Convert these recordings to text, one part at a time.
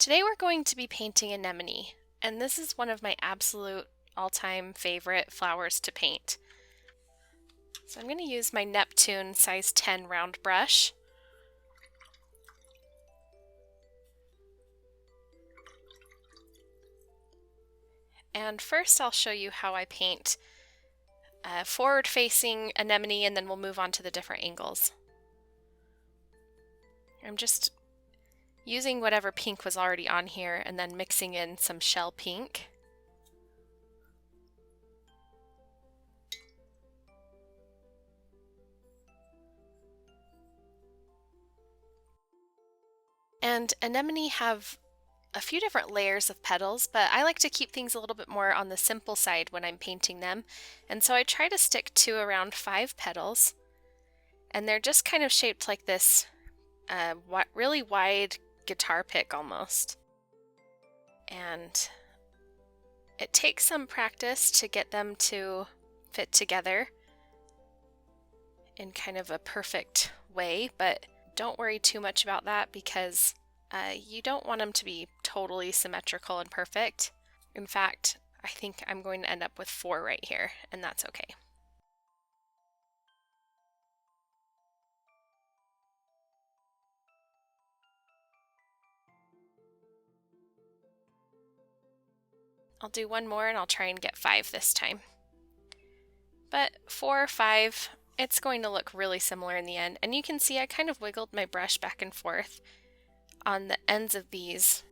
Today we're going to be painting anemone, and this is one of my absolute all-time favorite flowers to paint. So I'm going to use my Neptune size 10 round brush. And first I'll show you how I paint a forward-facing anemone, and then we'll move on to the different angles. I'm just using whatever pink was already on here and then mixing in some shell pink. And anemone have a few different layers of petals, but I like to keep things a little bit more on the simple side when I'm painting them. And so I try to stick to around 5 petals. And they're just kind of shaped like this really wide guitar pick almost. And it takes some practice to get them to fit together in kind of a perfect way, but don't worry too much about that because you don't want them to be totally symmetrical and perfect. In fact, I think I'm going to end up with 4 right here, and that's okay. I'll do one more and I'll try and get 5 this time. But 4 or 5, it's going to look really similar in the end. And you can see I kind of wiggled my brush back and forth on the ends of these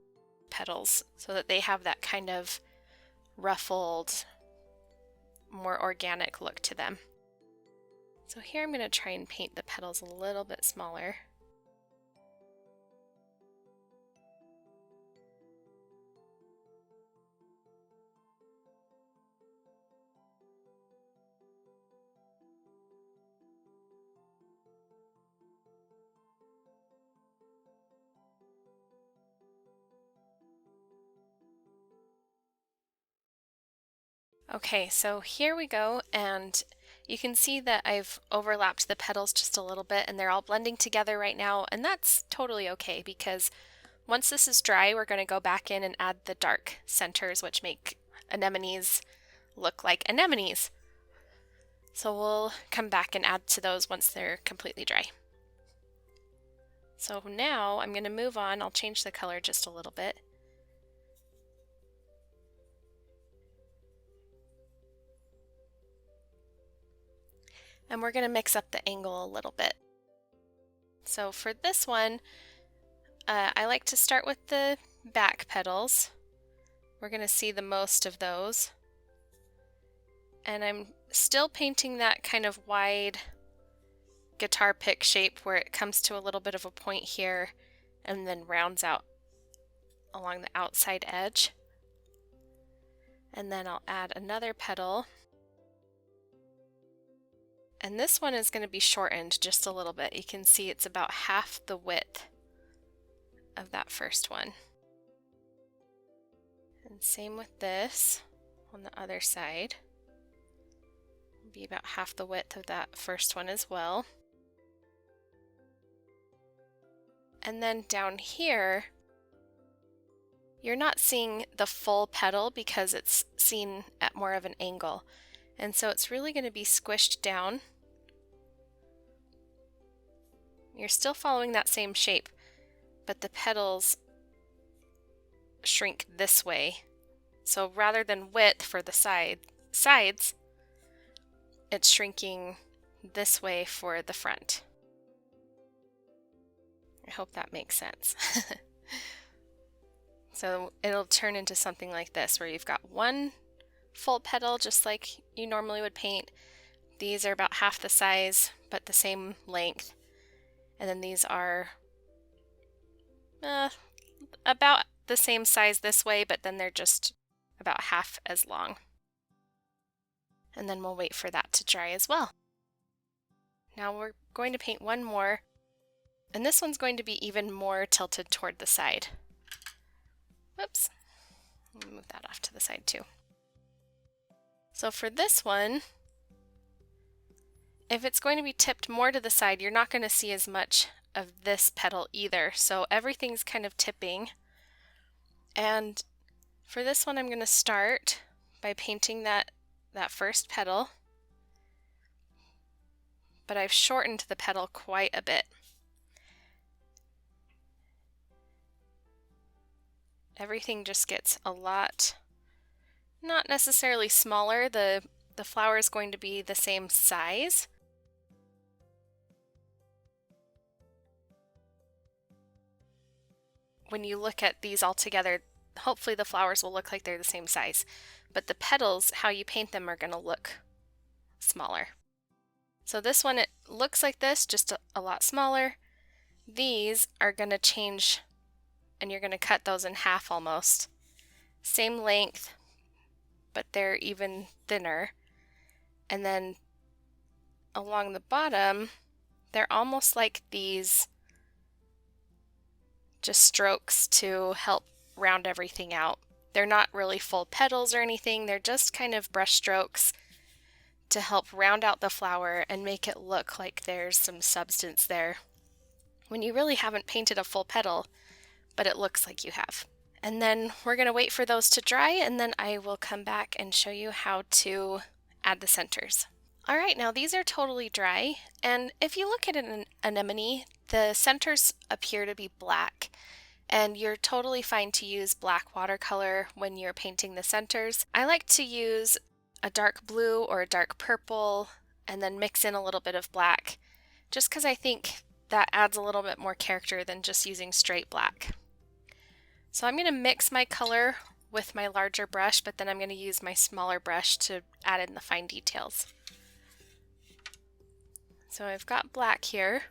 petals so that they have that kind of ruffled, more organic look to them. So here I'm going to try and paint the petals a little bit smaller. Okay, so here we go, and you can see that I've overlapped the petals just a little bit and they're all blending together right now, and that's totally okay because once this is dry, we're going to go back in and add the dark centers, which make anemones look like anemones. So we'll come back and add to those once they're completely dry. So now I'm going to move on. I'll change the color just a little bit. And we're going to mix up the angle a little bit. So for this one, I like to start with the back petals. We're going to see the most of those. And I'm still painting that kind of wide guitar pick shape where it comes to a little bit of a point here and then rounds out along the outside edge. And then I'll add another petal. And this one is going to be shortened just a little bit. You can see it's about half the width of that first one. And same with this on the other side. It'll be about half the width of that first one as well. And then down here, you're not seeing the full petal because it's seen at more of an angle. And so it's really going to be squished down. You're still following that same shape, but the petals shrink this way. So rather than width for the sides, it's shrinking this way for the front. I hope that makes sense. So it'll turn into something like this, where you've got one full petal just like you normally would paint. These are about half the size but the same length, and then these are about the same size this way, but then they're just about half as long. And then we'll wait for that to dry as well. Now we're going to paint one more, and this one's going to be even more tilted toward the side. Whoops, let me move that off to the side too. So for this one, if it's going to be tipped more to the side, you're not going to see as much of this petal either. So everything's kind of tipping And for this one I'm going to start by painting that first petal, but I've shortened the petal quite a bit. Everything just gets a lot, not necessarily smaller, the flower is going to be the same size. When you look at these all together, hopefully the flowers will look like they're the same size, but the petals, how you paint them, are going to look smaller. So this one, it looks like this, just a lot smaller. These are going to change, and you're going to cut those in half almost. Same length, but they're even thinner. And then along the bottom, they're almost like these just strokes to help round everything out. They're not really full petals or anything, they're just kind of brush strokes to help round out the flower and make it look like there's some substance there when you really haven't painted a full petal, but it looks like you have. And then we're going to wait for those to dry, and then I will come back and show you how to add the centers. Alright, now these are totally dry, and if you look at an anemone, the centers appear to be black, and you're totally fine to use black watercolor when you're painting the centers. I like to use a dark blue or a dark purple and then mix in a little bit of black, just because I think that adds a little bit more character than just using straight black. So I'm going to mix my color with my larger brush, but then I'm going to use my smaller brush to add in the fine details. So I've got black here.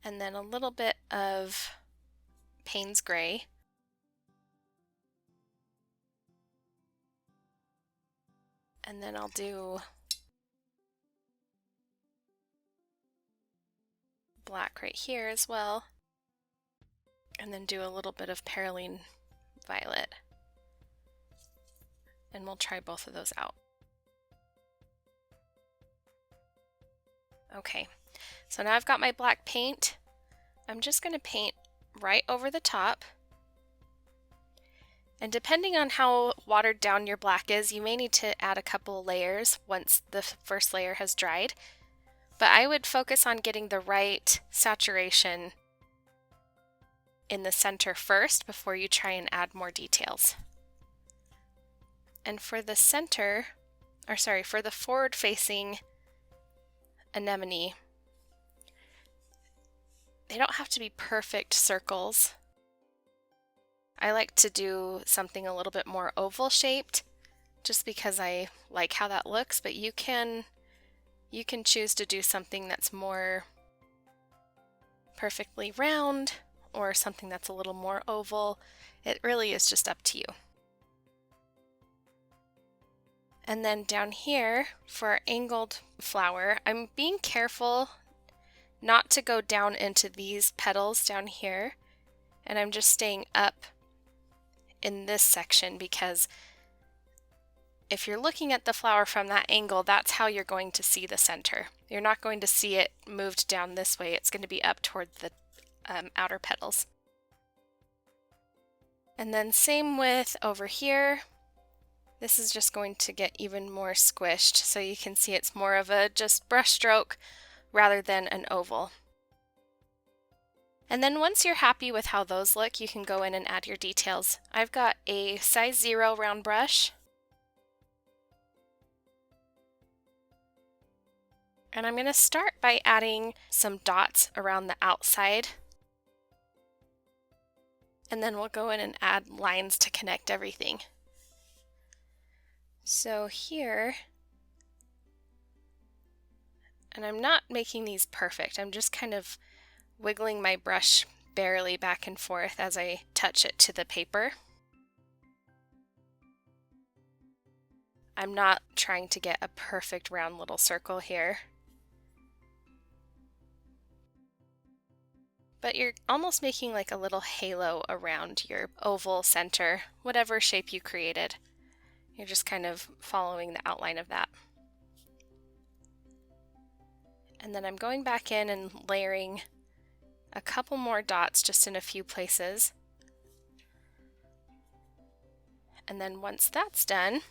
And then a little bit of Payne's Gray. And then I'll do black right here as well. And then do a little bit of Perylene Violet. And we'll try both of those out. Okay, so now I've got my black paint. I'm just going to paint right over the top. And depending on how watered down your black is, you may need to add a couple layers once the first layer has dried. But I would focus on getting the right saturation in the center first before you try and add more details. And for the for the forward-facing anemone, they don't have to be perfect circles. I like to do something a little bit more oval shaped just because I like how that looks, but you can choose to do something that's more perfectly round or something that's a little more oval. It really is just up to you. And then down here for our angled flower, I'm being careful not to go down into these petals down here, and I'm just staying up in this section because if you're looking at the flower from that angle, that's how you're going to see the center. You're not going to see it moved down this way, it's going to be up toward the outer petals. And then same with over here. This is just going to get even more squished, so you can see it's more of a just brush stroke rather than an oval. And then once you're happy with how those look, you can go in and add your details. I've got a size 0 round brush. And I'm going to start by adding some dots around the outside. And then we'll go in and add lines to connect everything. So here, and I'm not making these perfect, I'm just kind of wiggling my brush barely back and forth as I touch it to the paper. I'm not trying to get a perfect round little circle here. But you're almost making like a little halo around your oval center, whatever shape you created. You're just kind of following the outline of that. And then I'm going back in and layering a couple more dots just in a few places. And then once that's done,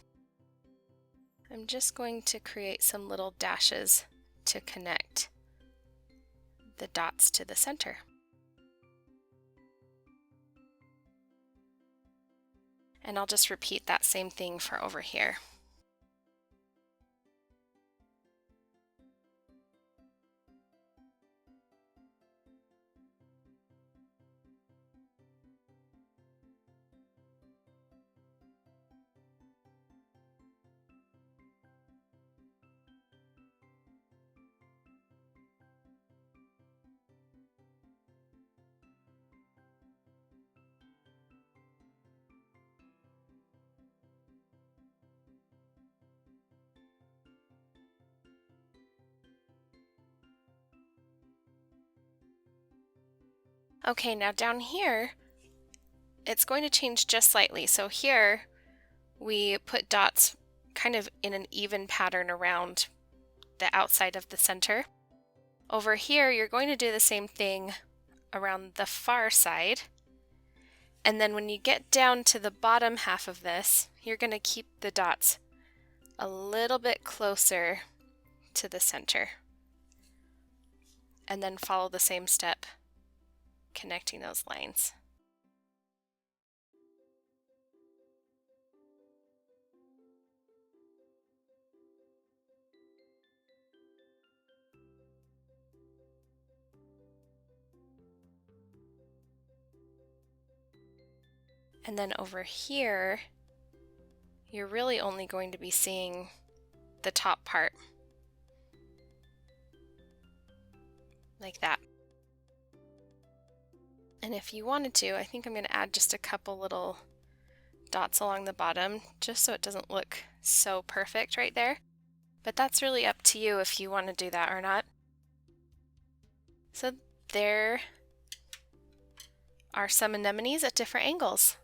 I'm just going to create some little dashes to connect the dots to the center. And I'll just repeat that same thing for over here. Okay, now down here, it's going to change just slightly. So here, we put dots kind of in an even pattern around the outside of the center. Over here, you're going to do the same thing around the far side. And then when you get down to the bottom half of this, you're going to keep the dots a little bit closer to the center. And then follow the same step, connecting those lines. And then over here, you're really only going to be seeing the top part, like that. And if you wanted to, I think I'm going to add just a couple little dots along the bottom, just so it doesn't look so perfect right there. But that's really up to you if you want to do that or not. So there are some anemones at different angles.